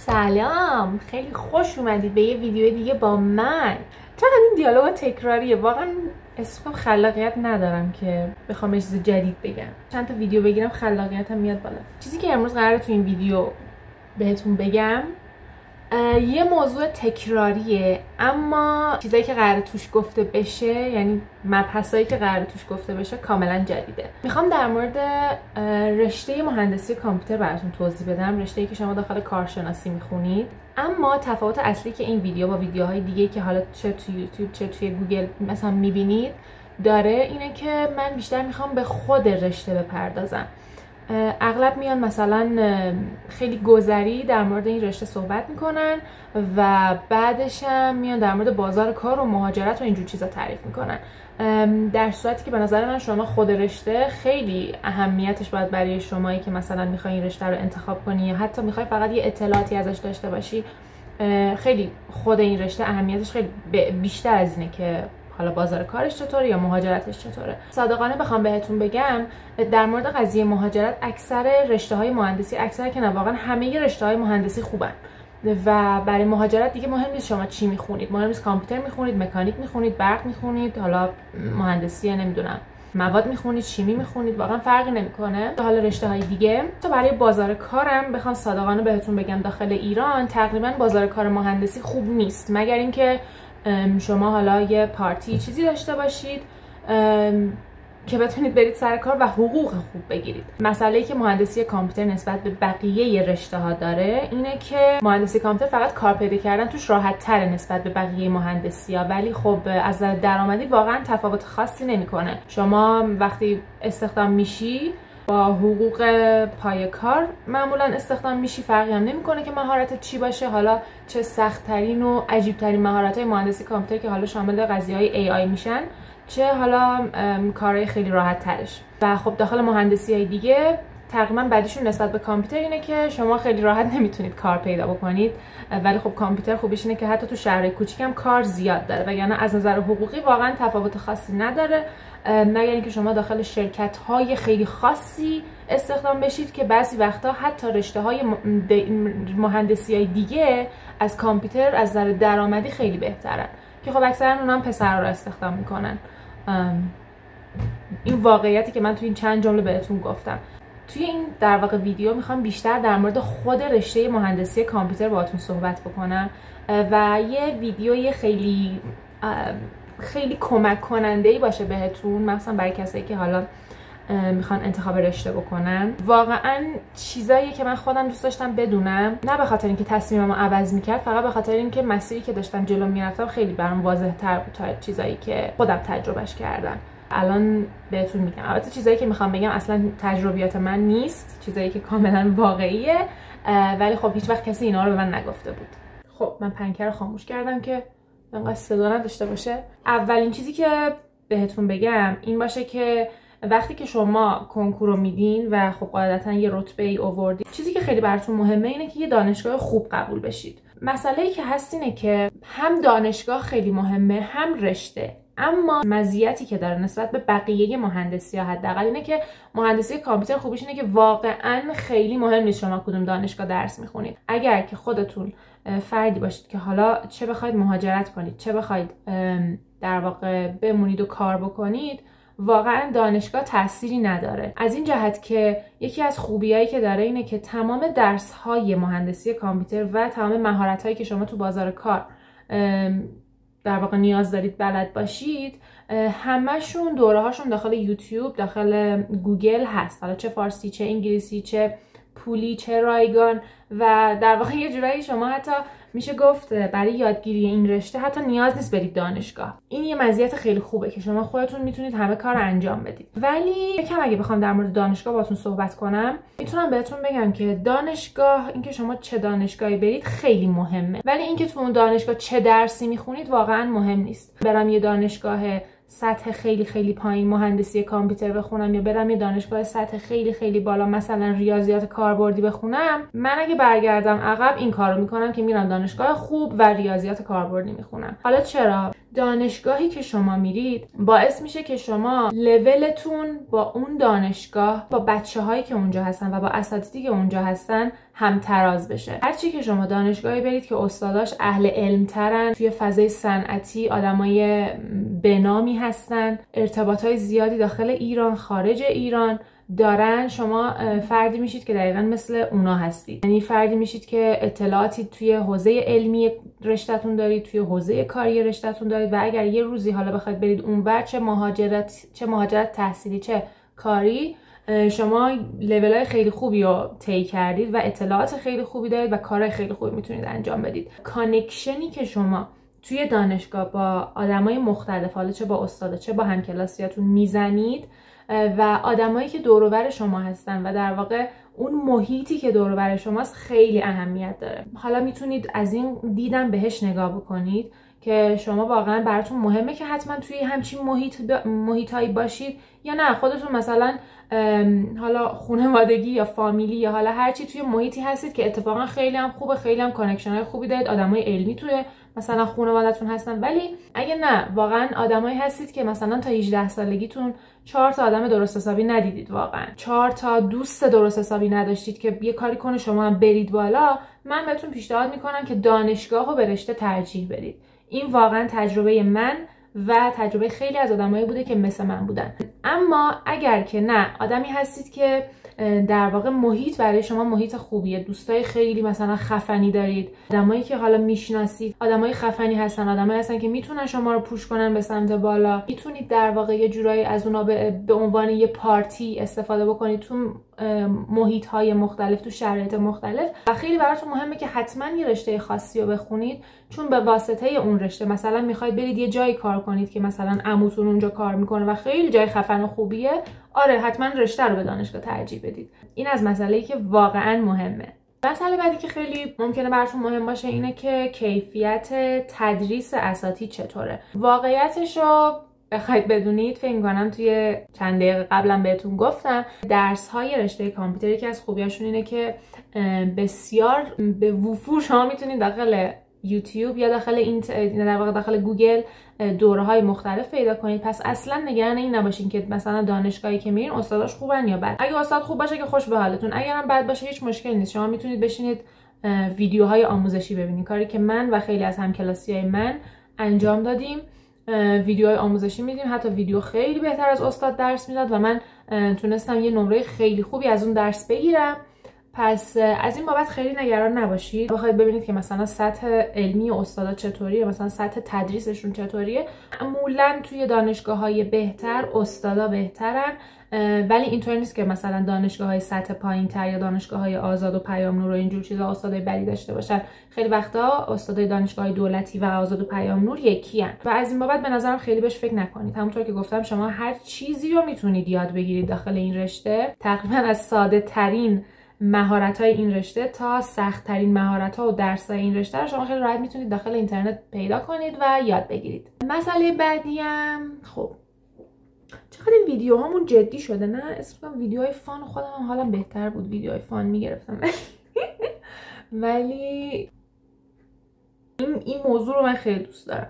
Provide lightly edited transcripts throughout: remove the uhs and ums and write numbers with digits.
سلام، خیلی خوش اومدید به یه ویدیو دیگه با من. چقدر این دیالوگ تکراریه، واقعا اسم خلاقیت ندارم که بخوام یه چیز جدید بگم. چند تا ویدیو بگیرم خلاقیتم میاد بالا. چیزی که امروز قراره تو این ویدیو بهتون بگم یه موضوع تکراریه، اما چیزایی که قراره توش گفته بشه، یعنی مبحثایی که قراره توش گفته بشه کاملا جدیده. میخوام در مورد رشته مهندسی کامپیوتر براتون توضیح بدم، رشته‌ای که شما داخل کارشناسی میخونید. اما تفاوت اصلی که این ویدیو با ویدیوهای دیگه که حالا چه توی یوتیوب چه توی گوگل مثلا میبینید داره اینه که من بیشتر میخوام به خود رشته بپردازم. اغلب میان مثلا خیلی گذری در مورد این رشته صحبت میکنن و بعدش هم میان در مورد بازار کار و مهاجرت و اینجور چیزا تعریف میکنن، در صورتی که به نظر من شما خود رشته خیلی اهمیتش باید برای شمایی که مثلا میخوای این رشته رو انتخاب کنی یا حتی میخوای فقط یه اطلاعاتی ازش داشته باشی، خیلی خود این رشته اهمیتش خیلی بیشتر از اینه که حالا بازار کارش چطوره یا مهاجرتش چطوره. صادقانه بخوام بهتون بگم در مورد قضیه مهاجرت، اکثر رشته‌های مهندسی، اکثر که نه واقعا همه رشته‌های مهندسی خوبن و برای مهاجرت دیگه مهم نیست شما چی میخونید، مهم نیست کامپیوتر میخونید، مکانیک میخونید، برق میخونید، حالا مهندسی نمیدونم مواد میخونید، شیمی میخونید، واقعا فرقی نمیکنه. حالا رشته‌های دیگه تو برای بازار کارم بخوام صادقانه بهتون بگم داخل ایران تقریبا بازار کار مهندسی خوب نیست، مگر اینکه شما حالا یه پارتی چیزی داشته باشید که بتونید برید سر کار و حقوق خوب بگیرید. مسئله‌ای که مهندسی کامپیوتر نسبت به بقیه رشته‌ها داره اینه که مهندسی کامپیوتر فقط کار پیدا کردن توش راحت‌تره نسبت به بقیه مهندسی‌ها، ولی خب از نظر درآمدی واقعا تفاوت خاصی نمی‌کنه. شما وقتی استخدام میشی با حقوق پای کار معمولا استخدام میشی، فرقی هم نمیکنه که مهارت چی باشه، حالا چه سخت‌ترین و عجیب‌ترین مهارت‌های مهندسی کامپیوتر که حالا شامل قضیه‌های AI میشن، چه حالا کارهای خیلی راحت ترش. و خب داخل مهندسی‌های دیگه تقریبا بعدیشون نسبت به کامپیوتر اینه که شما خیلی راحت نمیتونید کار پیدا بکنید، ولی خب کامپیوتر خوبیش اینه که حتی تو شهرهای کوچیک هم کار زیاد داره، وگرنه از نظر حقوقی واقعا تفاوت خاصی نداره، مگر اینکه شما داخل شرکت‌های خیلی خاصی استخدام بشید که بعضی وقتا حتی رشته‌های مهندسی‌های دیگه از کامپیوتر از نظر درآمدی خیلی بهترن، که خب اکثرا اونها هم پسرا رو استخدام میکنن. این واقعیتی که من توی این چند جمله بهتون گفتم. توی این در واقع ویدیو میخوام بیشتر در مورد خود رشته مهندسی کامپیوتر باهاتون صحبت بکنم و یه ویدیوی خیلی کمک کننده‌ای باشه بهتون، مثلا برای کسایی که حالا میخوان انتخاب رشته بکنن. واقعا چیزایی که من خودم دوست داشتم بدونم، نه به خاطر اینکه تصمیممو عوض میکرد، فقط به خاطر اینکه مسیری که داشتم جلو میرفتم خیلی برام واضح‌تر بود تا چیزایی که خودم تجربهش کردم. الان بهتون میگم، البته چیزایی که میخوام بگم اصلا تجربیات من نیست، چیزایی که کاملا واقعیه، ولی خب هیچ وقت کسی اینا رو به من نگفته بود. خب من پنکر رو خاموش کردم که انقدر صدا نداشته باشه. اولین چیزی که بهتون بگم این باشه که وقتی که شما کنکور رو میدین و خب قاعدتا یه رتبه‌ای آوردید، چیزی که خیلی براتون مهمه اینه که یه دانشگاه خوب قبول بشید. مسئله‌ای که هست اینه که هم دانشگاه خیلی مهمه هم رشته، اما مزیتی که داره نسبت به بقیه مهندسی‌ها حداقل اینه که مهندسی کامپیوتر خوبیش اینه که واقعاً خیلی مهم نیست شما کدوم دانشگاه درس میخونید. اگر که خودتون فردی باشید که حالا چه بخواید مهاجرت کنید چه بخواید در واقع بمونید و کار بکنید، واقعا دانشگاه تأثیری نداره. از این جهت که یکی از خوبیایی که داره اینه که تمام درس‌های مهندسی کامپیوتر و تمام مهارت‌هایی که شما تو بازار کار در واقع نیاز دارید بلد باشید، همشون دوره‌هاشون داخل یوتیوب، داخل گوگل هست، حالا چه فارسی چه انگلیسی چه پولی چه رایگان، و در واقع یه جورایی شما حتی میشه گفت برای یادگیری این رشته حتی نیاز نیست برید دانشگاه. این یه مزیت خیلی خوبه که شما خودتون میتونید همه کار انجام بدید. ولی یکم اگه بخوام در مورد دانشگاه باهاتون صحبت کنم، میتونم بهتون بگم که دانشگاه، اینکه شما چه دانشگاهی برید خیلی مهمه، ولی اینکه تو اون دانشگاه چه درسی میخونید واقعا مهم نیست. برم یه دانشگاه سطح خیلی خیلی پایین مهندسی کامپیوتر بخونم یا برم یه دانشگاه سطح خیلی خیلی بالا مثلا ریاضیات کاربردی بخونم، من اگه برگردم عقب این کارو میکنم که میرم دانشگاه خوب و ریاضیات کاربردی میخونم. حالا چرا؟ دانشگاهی که شما میرید باعث میشه که شما لولتون با اون دانشگاه، با بچه‌هایی که اونجا هستن و با اساتیدی که اونجا هستن همتراز بشه. هرچی که شما دانشگاهی برید که استاداش اهل علم ترن، توی فضای صنعتی آدمای بنامی هستن، ارتباطای زیادی داخل ایران خارج ایران دارن، شما فردی میشید که دقیقاً مثل اونا هستید. یعنی فردی میشید که اطلاعاتی توی حوزه علمی رشته‌تون دارید، توی حوزه کاری رشته‌تون دارید و اگر یه روزی حالا بخواید برید اونور، چه مهاجرت تحصیلی چه کاری، شما لول‌های خیلی خوبی رو طی کردید و اطلاعات خیلی خوبی دارید و کارهای خیلی خوبی میتونید انجام بدید. کانکشنی که شما توی دانشگاه با آدمای مختلف، حالا چه با استادا چه با همکلاسیاتون میزنید و آدمایی که دور و بر شما هستن و در واقع اون محیطی که دور و بر شماست خیلی اهمیت داره. حالا میتونید از این دیدم بهش نگاه بکنید که شما واقعا براتون مهمه که حتما توی همچین محیطایی باشید یا نه خودتون مثلا حالا خانوادگی یا فامیلی یا حالا هرچی توی محیطی هستید که اتفاقا خیلی هم خوبه، خیلی هم کانکشن‌های خوبی دارید، آدمای علمی توی مثلا خانواده‌تون هستن، ولی اگه نه واقعا آدمایی هستید که مثلا تا 18 سالگیتون 4 تا آدم درست حسابی ندیدید، واقعا 4 تا دوست درست حسابی نداشتید که یه کاری کنه شما هم برید بالا، من بهتون پیشنهاد میکنم که دانشگاهو به رشته ترجیح بدید. این واقعا تجربه من و تجربه خیلی از آدمایی بوده که مثل من بودن. اما اگر که نه آدمی هستید که در واقع محیط برای شما محیط خوبیه، دوستای خیلی مثلا خفنی دارید، آدمایی که حالا میشناسید آدمای خفنی هستن، آدمایی هستن که میتونن شما رو پوش کنن به سمت بالا، میتونید در واقع یه جورایی از اونا به عنوان یه پارتی استفاده بکنید تو محیط های مختلف، تو شرایط مختلف. و خیلی براتون مهمه که حتما یه رشته خاصی رو بخونید، چون به واسطه اون رشته مثلا میخواید برید یه جایی کار کنید که مثلا عموتون اونجا کار میکنه و خیلی جای خفن و خوبیه، آره حتما رشته رو به دانشگاه ترجیح بدید. این از مسئله‌ای که واقعا مهمه. مسئله بعدی که خیلی ممکنه براتون مهم باشه اینه که کیفیت تدریس اساتید چطوره. واقعیتش رو بخواید بدونید، فکر می‌کنم توی چند دقیقه قبلا بهتون گفتم، درس‌های رشته کامپیوتری که از خوبیاشون اینه که بسیار به وفور شما میتونید داخل یوتیوب یا داخل گوگل دوره‌های مختلف پیدا کنید. پس اصلا نگران این نباشین که مثلا دانشگاهی که میرین استاداش خوبن یا بد. اگه استاد خوب باشه که خوش به حالتون، اگر هم بد باشه هیچ مشکلی نیست، شما میتونید بشینید ویدیوهای آموزشی ببینید، کاری که من و خیلی از همکلاسی‌های من انجام دادیم. ویدیوهای آموزشی میدیم، حتی ویدیو خیلی بهتر از استاد درس میداد و من تونستم یه نمره خیلی خوبی از اون درس بگیرم. پس از این بابت خیلی نگران نباشید. بخواید ببینید که مثلا سطح علمی استادا چطوریه، مثلا سطح تدریسشون چطوریه، معمولا توی دانشگاه‌های بهتر استادا بهترن، ولی اینطوری نیست که مثلا دانشگاه‌های سطح پایین‌تر یا دانشگاه‌های آزاد و پیام نور و اینجور چیزا استادای بدی داشته باشن. خیلی وقتا استادای دانشگاه‌های دولتی و آزاد و پیام نور یکی‌ان و از این بابت به نظرم خیلی بهش فکر نکنید. همونطور که گفتم شما هر چیزی رو میتونید یاد بگیرید داخل این رشته، تقریبا از ساده‌ترین مهارت‌های این رشته تا سخت‌ترین مهارت‌ها و درس‌های این رشته رو شما خیلی راحت میتونید داخل اینترنت پیدا کنید و یاد بگیرید. مسئله بعدی هم خب چقدر این ویدیوهامون جدی شده، نه اسم ویدیوهای فان خودم هم حالم بهتر بود ویدیوهای فان میگرفتم ولی این موضوع رو من خیلی دوست دارم.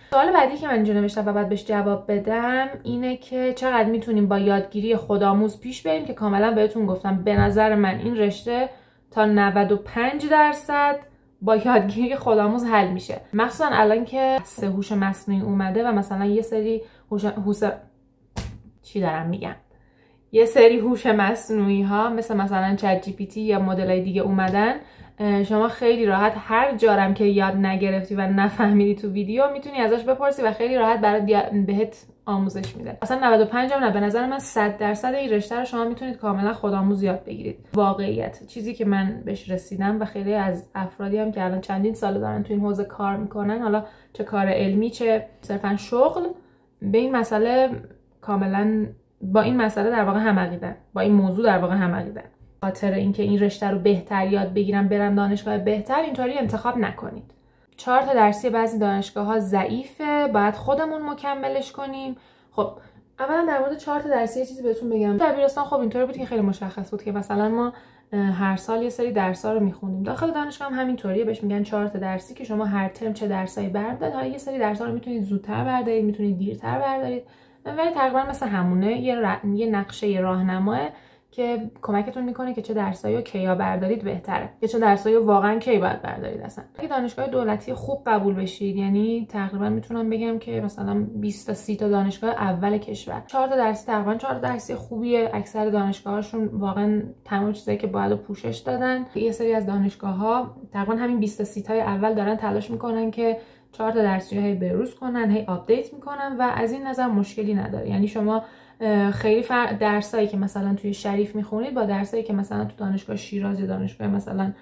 سوال بعدی که من اینجا نوشتم و بعد بهش جواب بدم اینه که چقدر میتونیم با یادگیری خودآموز پیش بریم، که کاملا بهتون گفتم به نظر من این رشته تا 95% با یادگیری خودآموز حل میشه، مخصوصا الان که هوش مصنوعی اومده و مثلا یه سری یه سری هوش مصنوعی ها مثلا چت جی پی تی یا مدل‌های دیگه اومدن، شما خیلی راحت هر جارم که یاد نگرفتی و نفهمیدی تو ویدیو میتونی ازش بپرسی و خیلی راحت بهت آموزش میده. اصلا 95 هم نه، به نظر من 100% این رشته رو شما میتونید کاملا خودآموز یاد بگیرید. واقعیت چیزی که من بهش رسیدم و خیلی از افرادی هم که الان چندین سال دارن تو این حوزه کار میکنن، حالا چه کار علمی چه صرفا شغل، به این مسئله کاملا با این مسئله در واقع هم عقیدن، با این موضوع در واقع هم عقیدن. خاطر اینکه این رشته رو بهتر یاد بگیرم برم دانشگاه بهتر، اینطوری انتخاب نکنید. 4 تا درسی بعضی دانشگاه‌ها ضعیفه، باید خودمون مکملش کنیم. خب اولا در مورد 4 تا درسی چیزی بهتون بگم. دبیرستان خب اینطوری بود که خیلی مشخص بود که مثلا ما هر سال یه سری درس‌ها رو می‌خونیم. داخل دانشگاه هم همینطوریه، بهش میگن 4 تا درسی که شما هر ترم چه درسایی بردارید. حالا یه سری درس‌ها رو میتونید زودتر بردارید، میتونید دیرتر بردارید، ولی تقریبا مثل همونه، یه نقشه راهنماه که کمکتون میکنه که چه درسایی رو کیا بردارید بهتره، که چه درسایی رو واقعا کی باید بردارید. اصلا اگه دانشگاه دولتی خوب قبول بشید، یعنی تقریبا میتونم بگم که مثلا 20 تا 30 تا دانشگاه اول کشور 4 تا درسی، تقریبا 4 تا درسی خوبیه. اکثر دانشگاهاشون واقعا تمام چیزایی که باید پوشش دادن. یه سری از دانشگاه‌ها تقریبا همین 20 تا 30 تا اول دارن تلاش میکنن که 4 تا درسی هی بروز کنن، هی آپدیت میکنن و از این نظر مشکلی نداره. یعنی شما خیلی درسایی که مثلا توی شریف میخونید با درسایی که مثلا تو دانشگاه شیراز یا دانشگاه مثلا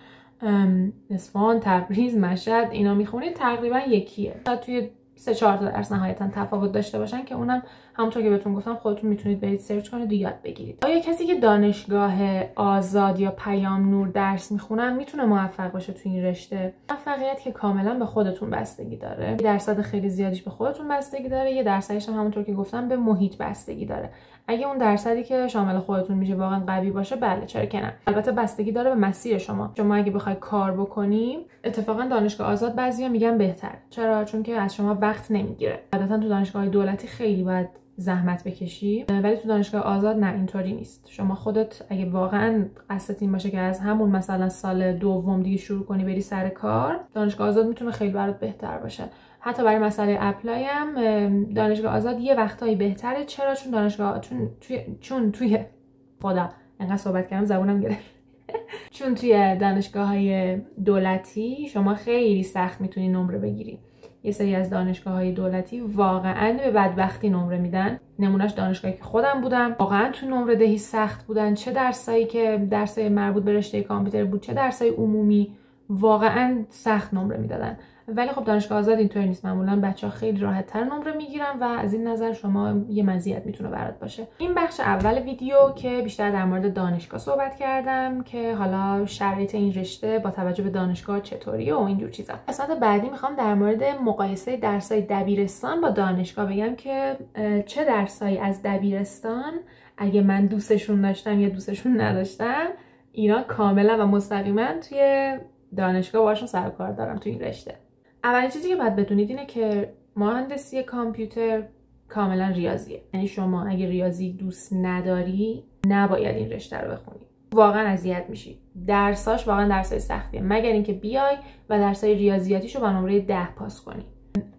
اصفهان، تبریز، مشهد اینا میخونید تقریبا یکیه. توی 3-4 تا درس نهایتا تفاوت داشته باشن که اونم همونطور که بهتون گفتم خودتون میتونید برید سرچ کنید و یاد بگیرید. آیا کسی که دانشگاه آزاد یا پیام نور درس میخونن میتونه موفق باشه تو این رشته؟ موفقیت که کاملا به خودتون بستگی داره. یه درصد خیلی زیادیش به خودتون بستگی داره، یه درصدش هم همونطور که گفتم به محیط بستگی داره. اگه اون درصدی که شامل خودتون میشه واقعا قوی باشه، بله چرا که نه. البته بستگی داره به مسیر شما. اگه بخوای کار بکنی، اتفاقا دانشگاه آزاد بعضیا میگن بهتر. چرا؟ چون که از شما وقت نمیگیره. عادتا تو دانشگاه دولتی خیلی باید زحمت بکشی، ولی تو دانشگاه آزاد نه، اینطوری نیست. شما خودت اگه واقعا قصدت این باشه که از همون مثلا سال دوم دیگه شروع کنی بری سر کار، دانشگاه آزاد میتونه خیلی برات بهتر باشه. حتی برای مسئله اپلای هم دانشگاه آزاد یه وقتایی بهتره. چرا؟ چون توی خدا انقدر صحبت کردم زبونم گرفت چون توی دانشگاه‌های دولتی شما خیلی سخت میتونی نمره بگیری. یه سری از دانشگاه‌های دولتی واقعاً به بدبختی نمره میدن. نمونهش دانشگاهی که خودم بودم، واقعاً تو نمره دهی سخت بودن. چه درسایی که درسای مربوط به رشته کامپیوتر بود، چه درسای عمومی، واقعاً سخت نمره میدادن. ولی خب دانشگاه آزاد اینطوری نیست. معمولا بچه‌ها خیلی راحت‌تر نمره میگیرن و از این نظر شما یه مزیت میتونه برات باشه. این بخش اول ویدیو که بیشتر در مورد دانشگاه صحبت کردم که حالا شرایط این رشته با توجه به دانشگاه چطوریه و اینجور چیزا. قسمت بعدی میخوام در مورد مقایسه درسای دبیرستان با دانشگاه بگم که چه درسایی از دبیرستان اگه من دوستشون داشتم یا دوستشون نداشتم، اینا کاملا و مستقیما توی دانشگاه باشون سر و کار دارم توی این رشته. اولین چیزی که باید بدونید اینه که مهندسی کامپیوتر کاملا ریاضیه. یعنی شما اگه ریاضی دوست نداری نباید این رشته رو بخونی. واقعا اذیت میشی. درساش واقعا درسای سختیه، مگر اینکه بیای و درسای ریاضیاتیشو با نمره 10 پاس کنی.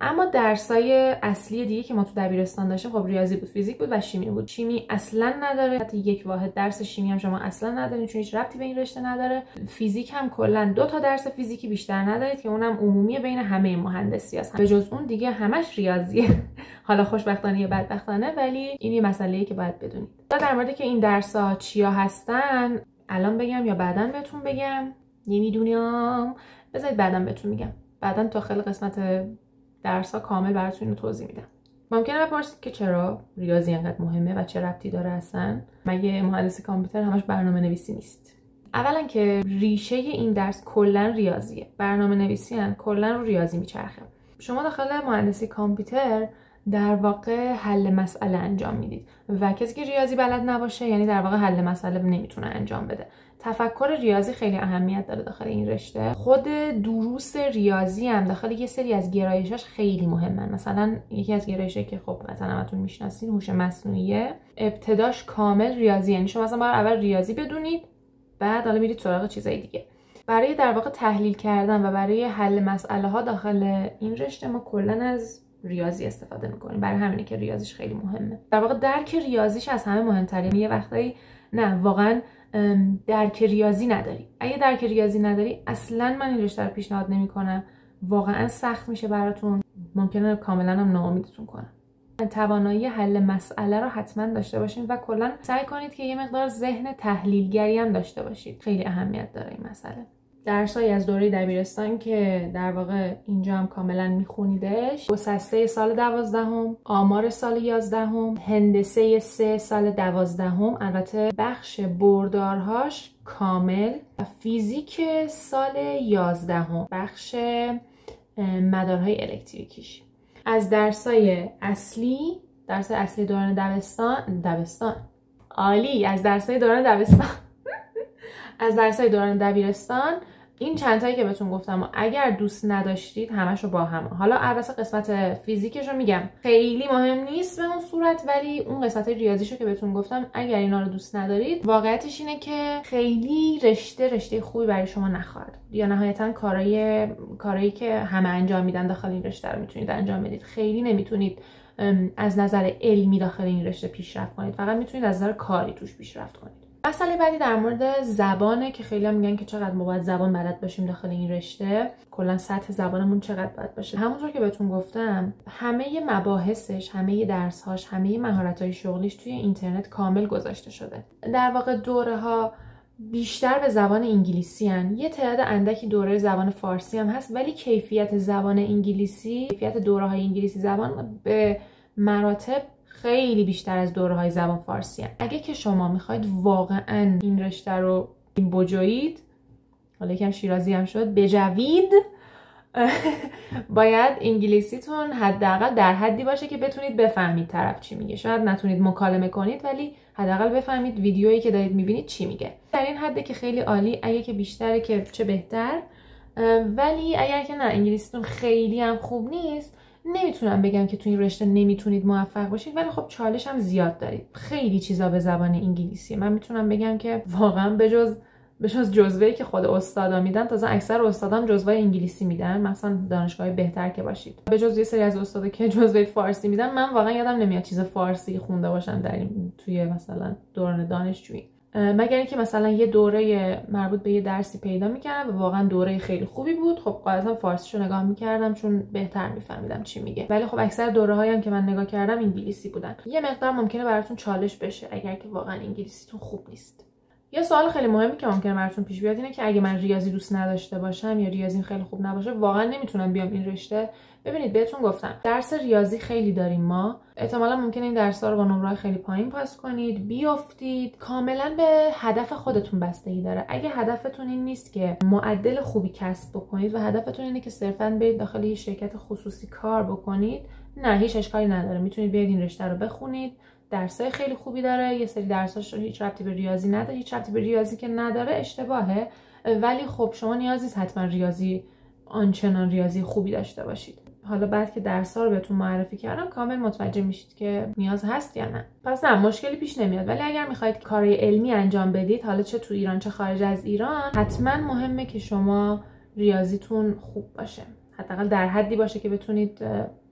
اما درسای اصلی دیگه که ما تو دبیرستان داشتیم خب ریاضی بود، فیزیک بود و شیمی بود. شیمی اصلا نداره، حتی یک واحد درس شیمی هم شما اصلا ندارید چون هیچ ربطی به این رشته نداره. فیزیک هم کلا 2 تا درس فیزیکی بیشتر ندارید که اونم عمومیه بین همه مهندسی هست. به جز اون دیگه همش ریاضیه. حالا خوشبختانه یا بدبختانه، ولی این یه مسئله‌ایه که باید بدونید. در مورد که این درس‌ها چیا هستن الان بگم یا بعداً بهتون بگم؟ نمیدونم. بذارید بعداً بهتون میگم. بعداً داخل قسمت درس‌ها کامل براتون اینو توضیح میدم. ممکنه بپرسید که چرا ریاضی انقدر مهمه و چه ربطی داره اصلا؟ مگه مهندسی کامپیوتر همش برنامه‌نویسی نیست؟ اولا که ریشه این درس کلا ریاضیه. برنامه‌نویسی هم کلا رو ریاضی میچرخه. شما داخل مهندسی کامپیوتر در واقع حل مسئله انجام میدید و کسی که ریاضی بلد نباشه یعنی در واقع حل مسئله نمیتونه انجام بده. تفکر ریاضی خیلی اهمیت داره داخل این رشته. خود دروس ریاضی هم داخل یه سری از گرایشاش خیلی مهمن. مثلا یکی از گرایشایی که خب مثلا همتون میشناسین هوش مصنوعیه، ابتداش کامل ریاضی، یعنی شما مثلا باید اول ریاضی بدونید بعد حالا میرید سراغ چیزای دیگه. برای در واقع تحلیل کردن و برای حل مسئله ها داخل این رشته ما کلا از ریاضی استفاده میکنیم. برای همینه که ریاضیش خیلی مهمه. در واقع درک ریاضیش از همه مهمتره. یه وقتایی نه واقعا درک ریاضی نداری. اگه درک ریاضی نداری اصلا من این رشته رو پیشنهاد نمیکنم. واقعا سخت میشه براتون. ممکنه کاملا هم ناامیدتون کنه. توانایی حل مسئله رو حتما داشته باشین و کلا سعی کنید که یه مقدار ذهن تحلیلگری هم داشته باشید. خیلی اهمیت داره این مسئله. درسایی از دوره دبیرستان که در واقع اینجا هم کاملا میخونیدش: گسسته سال 12، آمار سال 11، هندسه 3 سال 12، البته بخش بردارهاش کامل، و فیزیک سال 11، بخش مدارهای الکتریکیش. از درسای اصلی، درس اصلی دوران دبستان عالی، از درسای دوران دبستان از درسای دوران دبیرستان این چند تایی که بهتون گفتم و اگر دوست نداشتید همشو با هم. حالا البته قسمت فیزیکش رو میگم خیلی مهم نیست به اون صورت، ولی اون قسمت ریاضیشو که بهتون گفتم اگر اینا رو دوست ندارید، واقعیتش اینه که خیلی رشته خوبی برای شما نخواهد، یا نهایتا کارایی که همه انجام میدن داخل این رشته رو میتونید انجام بدید. خیلی نمیتونید از نظر علمی داخل این رشته پیشرفت کنید، فقط میتونید از نظر کاری توش پیشرفت کنید. مسئله بعدی در مورد زبانه که خیلی هم میگن که چقدر ما باید زبان بلد باشیم داخل این رشته، کلا سطح زبانمون چقدر باید باشه. همونطور که بهتون گفتم همه مباحثش، همه درس‌هاش، همه مهارت‌های شغلیش توی اینترنت کامل گذاشته شده. در واقع دوره‌ها بیشتر به زبان انگلیسی هن. یه تعداد اندکی دوره زبان فارسی هم هست، ولی کیفیت زبان انگلیسی، کیفیت دوره‌های انگلیسی زبان به مراتب خیلی بیشتر از دوره‌های زبان فارسی هن. اگه که شما میخواید واقعاً این رشته رو بجوید، حالا یکم شیرازی هم شد، بجوید، باید انگلیسیتون حداقل در حدی باشه که بتونید بفهمید طرف چی میگه. شاید نتونید مکالمه کنید، ولی حداقل بفهمید ویدیویی که دارید میبینید چی میگه. در این حده که خیلی عالی، اگه که بیشتره که چه بهتر. ولی اگر که نه انگلیسیتون خیلی هم خوب نیست، نمیتونم بگم که تو این رشته نمیتونید موفق باشید، ولی خب چالش هم زیاد دارید. خیلی چیزا به زبان انگلیسی من میتونم بگم که واقعا بجز جزوه‌ای که خود استادا میدن، تازه اکثر استادان جزوه انگلیسی میدن، مثلا دانشگاه بهتر که باشید، به جز یه سری از استادا که جزوه فارسی میدن. من واقعا یادم نمیاد چیز فارسی خونده باشم در این توی مثلا دوران دانشجویی، مگر اینکه مثلا یه دوره مربوط به یه درسی پیدا میکردم و واقعا دوره خیلی خوبی بود، خب قاعدتا فارسیشو نگاه میکردم چون بهتر میفهمیدم چی میگه. ولی خب اکثر دوره‌هایی هم که من نگاه کردم انگلیسی بودن. یه مقدار ممکنه براتون چالش بشه اگر که واقعا انگلیسیتون خوب نیست. یه سوال خیلی مهمی که ممکنه براتون پیش بیاد اینه که اگه من ریاضی دوست نداشته باشم یا ریاضیم خیلی خوب نباشه، واقعا نمیتونم بیام این رشته. ببینید بهتون گفتم درس ریاضی خیلی داریم ما، احتمالا ممکنه این درس‌ها رو با نمره خیلی پایین پاس کنید، بیافتید. کاملا به هدف خودتون بستگی داره. اگه هدفتون این نیست که معدل خوبی کسب بکنید و هدفتون اینه که صرفاً برید داخل یه شرکت خصوصی کار بکنید، نه هیچ اشکالی نداره، میتونید بیاید این رشته رو بخونید. درسای خیلی خوبی داره، یه سری درساش هیچ ربطی به ریاضی نداره. هیچ ربطی به ریاضی که نداره اشتباهه، ولی خب شما نیاز نیست حتما ریاضی آنچنان ریاضی خوبی داشته باشید. حالا بعد که درس‌ها رو بهتون معرفی کردم کامل متوجه میشید که نیاز هست یا نه. پس نه مشکلی پیش نمیاد. ولی اگر میخواید کارهای علمی انجام بدید، حالا چه تو ایران چه خارج از ایران، حتما مهمه که شما ریاضیتون خوب باشه، حداقل در حدی باشه که بتونید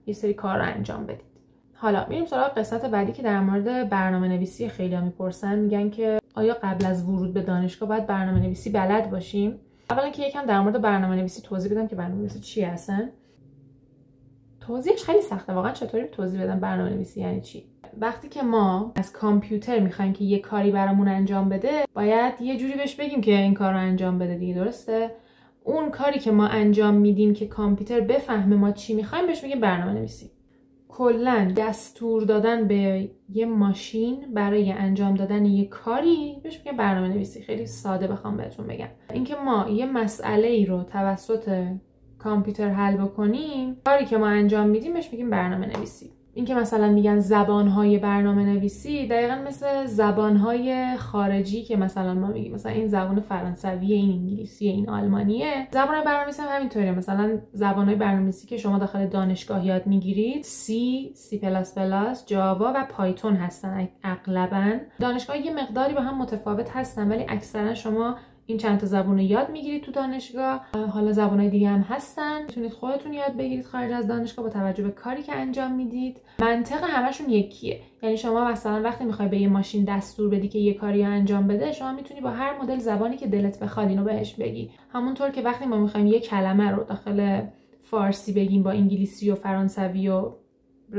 یه سری کار رو انجام بدید. حالا میریم سراغ قسمت بعدی که در مورد برنامه‌نویسی. خیلی‌ها میپرسن، میگن که آیا قبل از ورود به دانشگاه باید برنامه‌نویسی بلد باشیم؟ اولا که یکم در مورد برنامه‌نویسی توضیح بدم که برنامه‌نویسی چی هستن. توضیحش خیلی سخته واقعا، چطوری توضیح بدم برنامه‌نویسی یعنی چی. وقتی که ما از کامپیوتر می‌خوایم که یه کاری برامون انجام بده، باید یه جوری بهش بگیم که این کار رو انجام بده دیگه، درسته؟ اون کاری که ما انجام میدیم که کامپیوتر بفهمه ما چی می‌خوایم بهش میگیم برنامه‌نویسی. کلاً دستور دادن به یه ماشین برای انجام دادن یه کاری بهش میگن برنامه‌نویسی. خیلی ساده بخوام بهتون بگم، اینکه ما یه مسئله‌ای رو توسط کامپیوتر حل بکنیم، کاری که ما انجام میدیم بهش میگیم برنامه‌نویسی. اینکه مثلا میگن زبان‌های برنامه‌نویسی، دقیقاً مثل زبان‌های خارجی که مثلا ما میگیم مثلا این زبان فرانسویه، این انگلیسیه، این آلمانیه. زبان برنامه‌نویسی هم همینطوره. مثلا زبان‌های برنامه‌نویسی که شما داخل دانشگاه یاد میگیرید C++, جاوا و پایتون هستن اغلباً. دانشگاه یه مقداری با هم متفاوت هستن، ولی اکثرا شما این چند تا زبان رو یاد میگیرید تو دانشگاه. حالا زبان‌های دیگه هم هستن، میتونید خودتون یاد بگیرید خارج از دانشگاه با توجه به کاری که انجام میدید. منطق همشون یکیه. یعنی شما مثلا وقتی میخوای به یه ماشین دستور بدی که یه کاری رو انجام بده، شما میتونی با هر مدل زبانی که دلت بخواد اینو بهش بگی. همونطور که وقتی ما میخوایم یه کلمه رو داخل فارسی بگیم با انگلیسی و فرانسوی و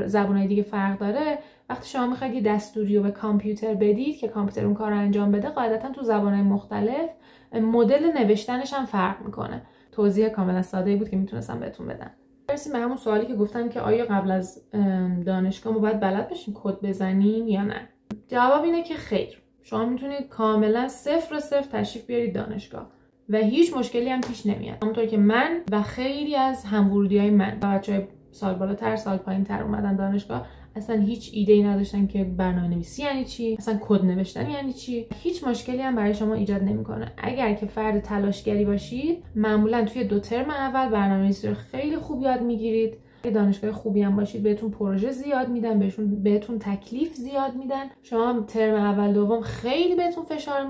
زبان‌های دیگه فرق داره، وقتی شما میخواید یه دستوری رو به کامپیوتر بدید که کامپیوتر اون کار رو انجام بده، قاعدتا تو زبان‌های مختلف مدل نوشتنش هم فرق میکنه. توضیح کاملا ساده‌ای بود که میتونستم بهتون بدم. برسیم به همون سوالی که گفتم که آیا قبل از دانشگاه ما باید بلد باشیم کد بزنیم یا نه. جواب اینه که خیر. شما میتونید کاملا 0 تشریف بیارید دانشگاه و هیچ مشکلی هم پیش نمیاد. همونطور که من و خیلی از هم‌ورودی‌های من و بچه‌های سال بالاتر سال پایین‌تر اومدن دانشگاه، اصلا هیچ ایده‌ای نداشتن که برنامه‌نویسی یعنی چی، اصلا کد نوشتن یعنی چی، هیچ مشکلی هم برای شما ایجاد نمی‌کنه. اگر که فرد تلاشگری باشید، معمولا توی 2 ترم اول برنامه‌نویسی رو خیلی خوب یاد می‌گیرید. دانشگاه خوبی هم باشید بهتون پروژه زیاد میدن، بهتون تکلیف زیاد میدن. شما ترم اول دوم خیلی بهتون فشار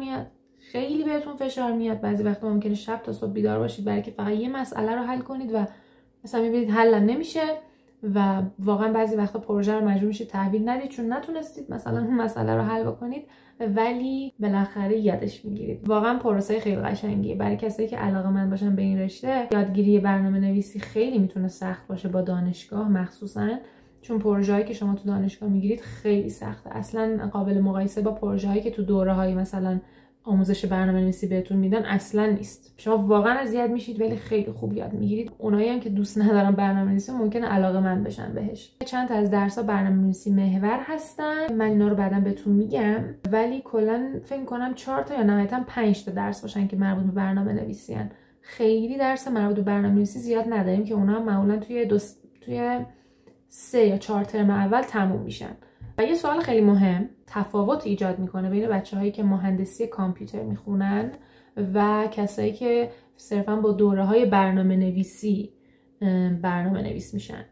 میاد. بعضی وقتا ممکنه شب تا صبح بیدار باشید برای که فقط یه مسئله رو حل کنید و مثلا میبینید حلم نمیشه و واقعا بعضی وقتا پروژه رو مجبور میشید تحویل ندید چون نتونستید مثلا اون مسئله رو حل بکنید، ولی بالاخره یادش میگیرید. واقعا پروسه خیلی قشنگیه برای کسایی که علاقه‌مند باشن به این رشته. یادگیری برنامه‌نویسی خیلی میتونه سخت باشه با دانشگاه، مخصوصا چون پروژه‌ای که شما تو دانشگاه میگیرید خیلی سخته، اصلا قابل مقایسه با پروژه‌ای که تو دوره‌های مثلا آموزش برنامه‌نویسی بهتون میدن اصلا نیست. شما واقعا اذیت میشید ولی خیلی خوب یاد میگیرید. اونایی هم که دوست ندارن برنامه‌نویسی ممکنه علاقه‌مند بشن بهش. چند تا از درس‌ها برنامه‌نویسی محور هستن، من اینا رو بعداً بهتون میگم، ولی کلاً فکر کنم 4 تا یا نهایتاً 5 تا درس باشن که مربوط به برنامه‌نویسی ان. خیلی درس مربوط به برنامه‌نویسی زیاد نداریم که اونها معمولاً توی 3 یا 4 ترم اول تموم میشن. و یه سوال خیلی مهم تفاوت ایجاد میکنه بین بچه‌هایی که مهندسی کامپیوتر میخونن و کسایی که صرفا با دوره‌های برنامه‌نویسی برنامه‌نویس میشن،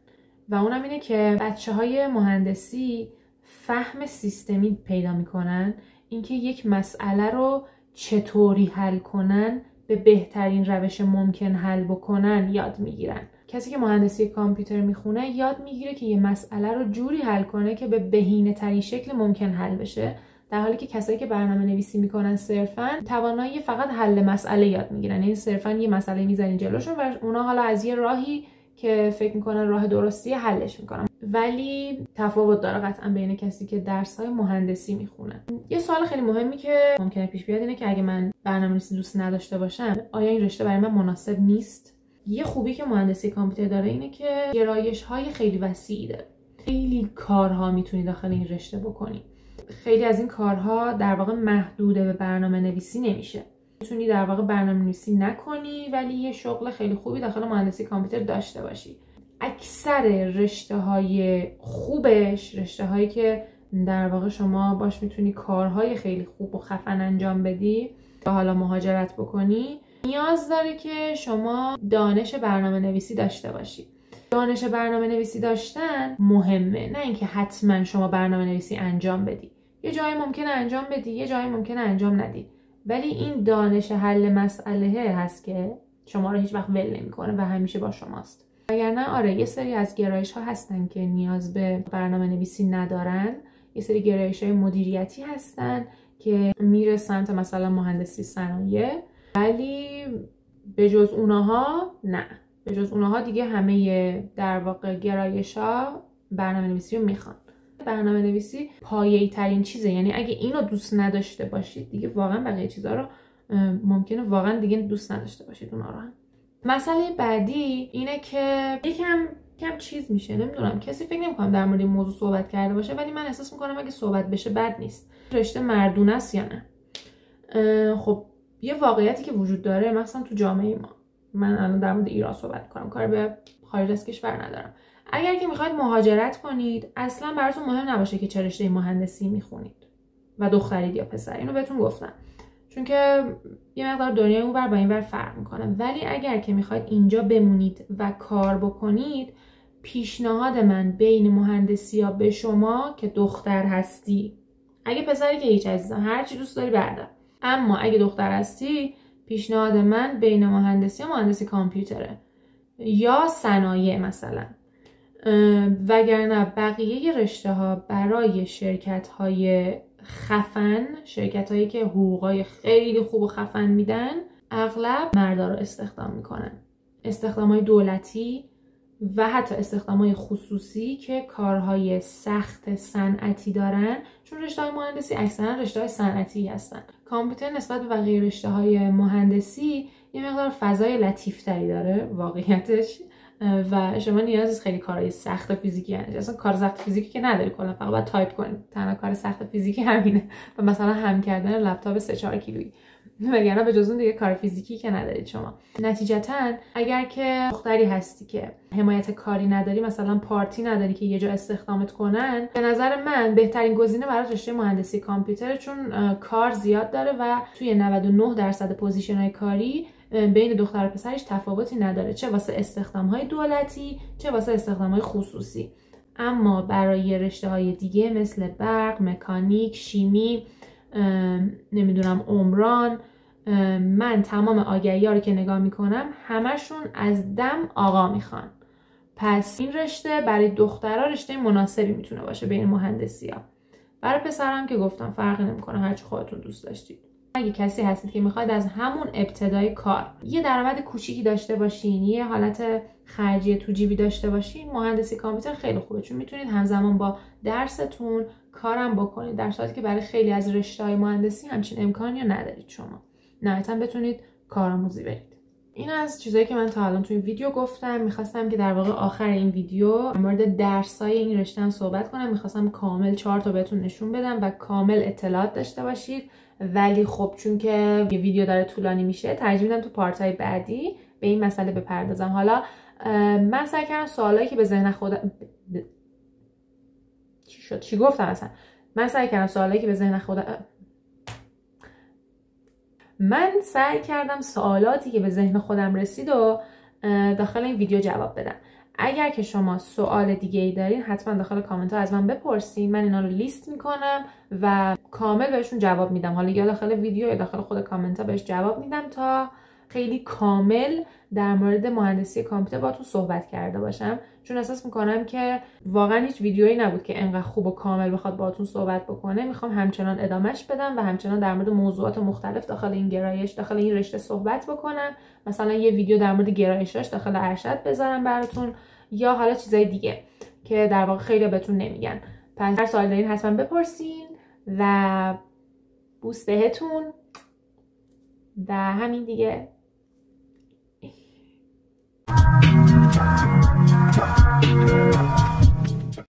و اونم اینه که بچه‌های مهندسی فهم سیستمی پیدا میکنن، اینکه یک مسئله رو چطوری حل کنن، به بهترین روش ممکن حل بکنن یاد میگیرن. کسی که مهندسی کامپیوتر میخونه یاد میگیره که یه مسئله رو جوری حل کنه که به بهینه‌ترین شکل ممکن حل بشه، در حالی که کسایی که برنامه‌نویسی میکنن صرفاً توانایی فقط حل مسئله یاد میگیرن. یعنی صرفاً یه مسئله میذارین جلوشون و اونا حالا از یه راهی که فکر میکنن راه درستیه حلش میکنن. ولی تفاوت داره قطعا بین کسی که درس‌های مهندسی میخونه. یه سوال خیلی مهمی که ممکنه پیش بیاد اینه که اگه من برنامه‌نویسی دوست نداشته باشم، آیا این رشته برای من مناسب نیست؟ یه خوبی که مهندسی کامپیوتر داره اینه که گرایش‌های خیلی وسیعی داره. خیلی کارها میتونی داخل این رشته بکنی. خیلی از این کارها در واقع محدود به برنامه‌نویسی نمیشه. میتونی در واقع برنامه‌نویسی نکنی ولی یه شغل خیلی خوبی داخل مهندسی کامپیوتر داشته باشی. اکثر رشته‌های خوبش، رشته‌هایی که در واقع شما باش میتونی کارهای خیلی خوب و خفن انجام بدی و حالا مهاجرت بکنی، نیاز داره که شما دانش برنامه‌نویسی داشته باشی. دانش برنامه‌نویسی داشتن مهمه، نه اینکه حتما شما برنامه‌نویسی انجام بدی. یه جایی ممکنه انجام بدی، یه جایی ممکنه انجام ندی، ولی این دانش حل مسئله هست که شما رو هیچ وقت ول نمی‌کنه و همیشه با شماست. وگرنه آره یه سری از گرایش‌ها هستن که نیاز به برنامه‌نویسی ندارن، یه سری گرایش‌های مدیریتی هستن که میره سمت مثلا مهندسی صنایع، ولی به جز اونها نه. به جز اونها دیگه همه در واقع گرایش‌ها برنامه‌نویسی رو میخوان. برنامه‌نویسی پایه‌ای ترین چیزه، یعنی اگه اینو دوست نداشته باشید دیگه واقعا بقیه چیزا رو ممکنه واقعا دیگه دوست نداشته باشید اونا رو هم. مسئله بعدی اینه که کم چیز میشه، نمیدونم، کسی فکر نمی‌کنم در مورد این موضوع صحبت کرده باشه، ولی من احساس می‌کنم اگه صحبت بشه بد نیست. رشته مردونه است یا نه؟ خب یه واقعیتی که وجود داره مثلا تو جامعه ما، من الان در مورد ایران صحبت کنم، کار به خارج از کشور ندارم. اگر که میخواید مهاجرت کنید اصلا براتون مهم نباشه که چه رشته مهندسی میخونید و دخترید یا پسر، اینو بهتون گفتم، چون که یه مقدار دنیای اونور با اینور فرق میکنه. ولی اگر که میخواید اینجا بمونید و کار بکنید، پیشنهاد من بین مهندسی‌ها به شما که دختر هستی، اگه پسری که هیچ عزیزم هر چی دوست داری بردار، اما اگه دختر هستی پیشنهاد من بین مهندسی و مهندسی کامپیوتره یا صنایع مثلا. وگرنه بقیه رشته ها برای شرکت های خفن، شرکت هایی که حقوقای خیلی خوب و خفن میدن، اغلب مردا رو استخدام میکنن. استخدام های دولتی و حتی استخدام های خصوصی که کارهای سخت صنعتی دارن، چون رشته های مهندسی اکثرا رشته های صنعتی هستن. کامپیوتر نسبت به بقیه رشته های مهندسی یه مقدار فضای لطیفتری داره واقعیتش، و شما نیاز نیست خیلی کارهای سخت فیزیکی انجام. اصلا کار سخت فیزیکی که نداری، کلا فقط باید تایپ کنی. تنها کار سخت فیزیکی همینه و مثلا هم کردن لپتاپ 3-4 کیلویی. وگرنه به جز اون دیگه کار فیزیکی که ندارید شما. نتیجتا اگر که دختری هستی که حمایت کاری نداری، مثلا پارتی نداری که یه جا استخدامت کنن، به نظر من بهترین گزینه برای رشته مهندسی کامپیوتر، چون کار زیاد داره و توی 99% پوزیشن‌های کاری بین دختر و پسرش تفاوتی نداره، چه واسه استخدام‌های دولتی چه واسه استخدام‌های خصوصی. اما برای رشته‌های دیگه مثل برق، مکانیک، شیمی، نمیدونم عمران، من تمام آگهی‌ها رو که نگاه میکنم همشون از دم آقا میخوان. پس این رشته برای دخترها رشته مناسبی میتونه باشه بین مهندسی‌ها. برای پسرام که گفتم فرقی نمیکنه، هرچی خودتون دوست داشتید. اگه کسی هستید که میخواید از همون ابتدای کار یه درآمد کوچیکی داشته باشین، یه حالت خرجی تو جیبی داشته باشین، مهندسی کامپیوتر خیلی خوبه، چون میتونید همزمان با درستون کارم بکنید، در صورتی که برای خیلی از رشته‌های مهندسی همچین امکانی رو ندارید شما. نهایتاً بتونید کارآموزی برید. این از چیزایی که من تا الان توی ویدیو گفتم. میخواستم که در واقع آخر این ویدیو در مورد درسای این رشته هم صحبت کنم. میخواستم کامل 4 تا بهتون نشون بدم و کامل اطلاعات داشته باشید، ولی خب چون که یه ویدیو داره طولانی میشه، ترجیح میدم تو پارت‌های بعدی به این مسئله بپردازم. حالا من سعی کردم سوالایی که به ذهن خودم چی گفتم اصلا؟ من سعی کردم سوالایی که به ذهن سوالاتی که به ذهن خودم رسید و داخل این ویدیو جواب بدم. اگر که شما سوال دیگه ای دارین حتما داخل کامنت ها از من بپرسین، من اینا رو لیست میکنم و کامل بهشون جواب میدم. حالا یا داخل ویدیو یا داخل خود کامنت ها بهش جواب میدم تا خیلی کامل در مورد مهندسی کامپیوتر باهاتون صحبت کرده باشم، چون احساس میکنم که واقعا هیچ ویدیویی نبود که انقدر خوب و کامل بخواد باهاتون صحبت بکنه. میخوام همچنان ادامهش بدم و همچنان در مورد موضوعات مختلف داخل این گرایش، داخل این رشته صحبت بکنم. مثلا یه ویدیو در مورد گرایشاش داخل ارشد بذارم براتون، یا حالا چیزای دیگه که در واقع خیلی بهتون نمیگن. پس هر سوال دارین حتما بپرسین و بوس بهتون و همین دیگه. Thank you.